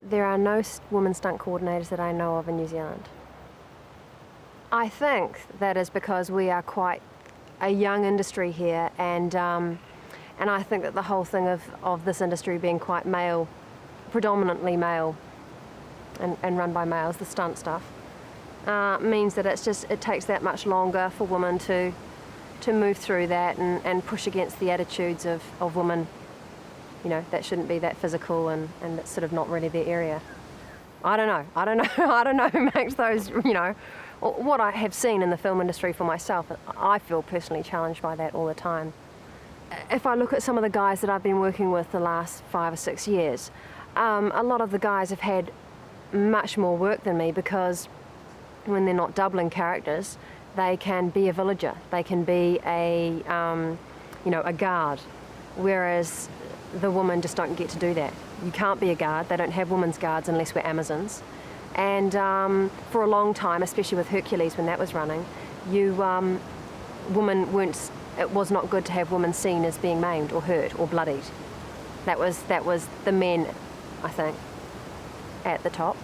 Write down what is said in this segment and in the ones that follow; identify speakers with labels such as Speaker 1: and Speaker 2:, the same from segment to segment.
Speaker 1: There are no women stunt coordinators that I know of in New Zealand. I think that is because we are quite a young industry here, and I think that the whole thing of this industry being quite male, predominantly male, and run by males, the stunt stuff, means that it takes that much longer for women to move through that and push against the attitudes of women, you know, that shouldn't be that physical and that's sort of not really their area. I don't know I don't know who makes those, you know. What I have seen in the film industry for myself, I feel personally challenged by that all the time. If I look at some of the guys that I've been working with the last 5 or 6 years, a lot of the guys have had much more work than me, because when they're not doubling characters, they can be a villager, they can be a guard, whereas the women just don't get to do that. You can't be a guard, they don't have women's guards unless we're Amazons. And for a long time, especially with Hercules when that was running, women weren't, it was not good to have women seen as being maimed or hurt or bloodied. That was the men, I think, at the top,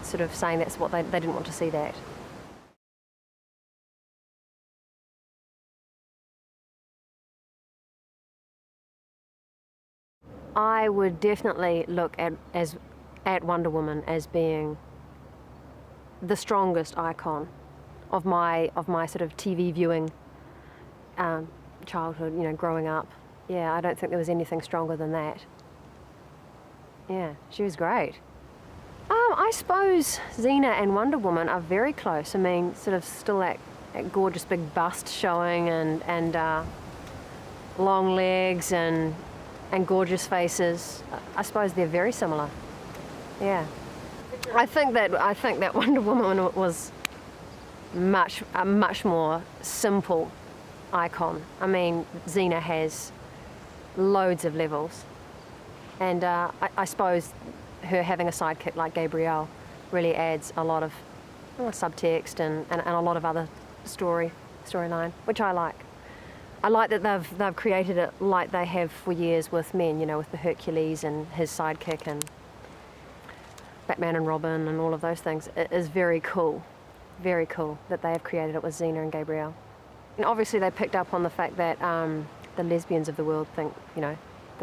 Speaker 1: sort of saying that's what they didn't want to see that. I would definitely look at Wonder Woman as being the strongest icon of my sort of TV viewing childhood, you know, growing up. Yeah, I don't think there was anything stronger than that. Yeah, she was great. I suppose Xena and Wonder Woman are very close. I mean, sort of still that gorgeous big bust showing and long legs and gorgeous faces. I suppose they're very similar. Yeah. I think that Wonder Woman was a much more simple icon. I mean, Xena has loads of levels, and I suppose her having a sidekick like Gabrielle really adds a lot of subtext and a lot of other storyline, which I like. I like that they've created it like they have for years with men, you know, with the Hercules and his sidekick and Batman and Robin and all of those things. It is very cool that they have created it with Xena and Gabrielle. And obviously they picked up on the fact that the lesbians of the world think, you know,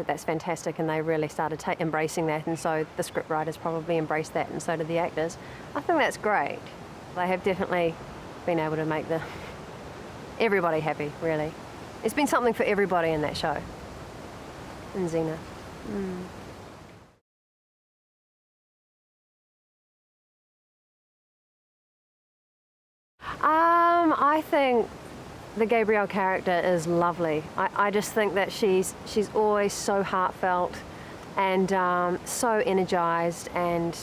Speaker 1: that's fantastic, and they really started embracing that, and so the scriptwriters probably embraced that, and so did the actors. I think that's great. They have definitely been able to make everybody happy, really. It's been something for everybody in that show, in Xena. I think the Gabrielle character is lovely. I just think that she's always so heartfelt and so energized, and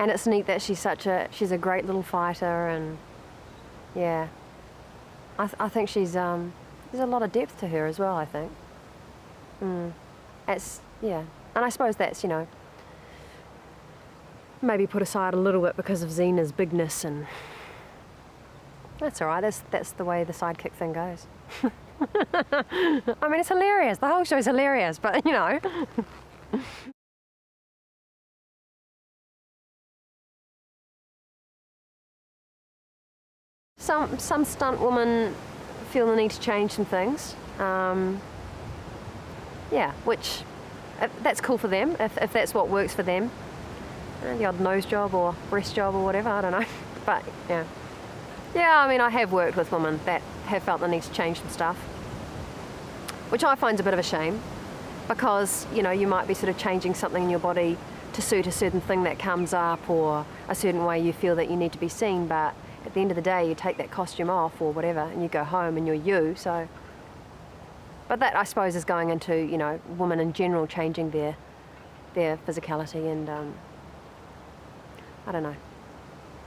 Speaker 1: it's neat that she's a great little fighter, and yeah, I think there's a lot of depth to her as well, I think. Yeah, and I suppose that's, you know, maybe put aside a little bit because of Xena's bigness, and that's all right. That's the way the sidekick thing goes. I mean, it's hilarious. The whole show's hilarious, but you know. Some stunt women feel the need to change some things. Yeah, which that's cool for them if that's what works for them. The odd nose job or breast job or whatever, I don't know. But yeah. Yeah, I mean, I have worked with women that have felt the need to change some stuff, which I find a bit of a shame, because, you know, you might be sort of changing something in your body to suit a certain thing that comes up, or a certain way you feel that you need to be seen, but at the end of the day you take that costume off or whatever and you go home and you're you, so. But that, I suppose, is going into, you know, women in general changing their physicality, and I don't know.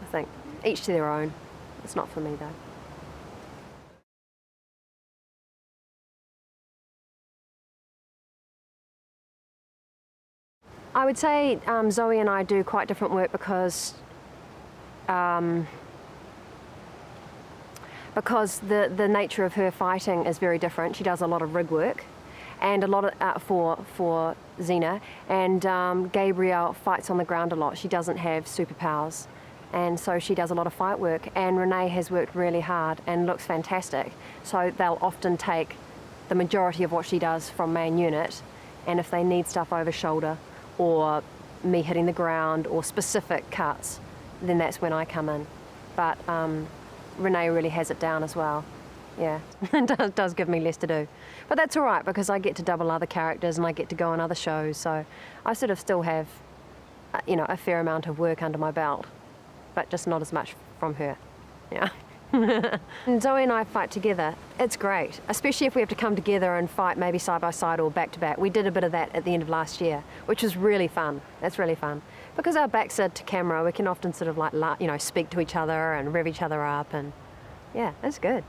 Speaker 1: I think each to their own. It's not for me though. I would say Zoe and I do quite different work because the nature of her fighting is very different. She does a lot of rig work, and a lot of, for Xena, and Gabrielle fights on the ground a lot. She doesn't have superpowers, and so she does a lot of fight work, and Renee has worked really hard and looks fantastic, so they'll often take the majority of what she does from main unit, and if they need stuff over shoulder or me hitting the ground or specific cuts, then that's when I come in. But Renee really has it down as well. Yeah, it does give me less to do. But that's all right, because I get to double other characters and I get to go on other shows, so I sort of still have, a fair amount of work under my belt, but just not as much from her. Yeah. And Zoe and I fight together. It's great, especially if we have to come together and fight maybe side by side or back to back. We did a bit of that at the end of last year, which was really fun. That's really fun. Because our backs are to camera, we can often sort of like, speak to each other and rev each other up, and yeah, that's good.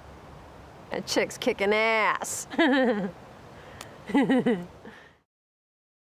Speaker 1: A chick's kicking ass.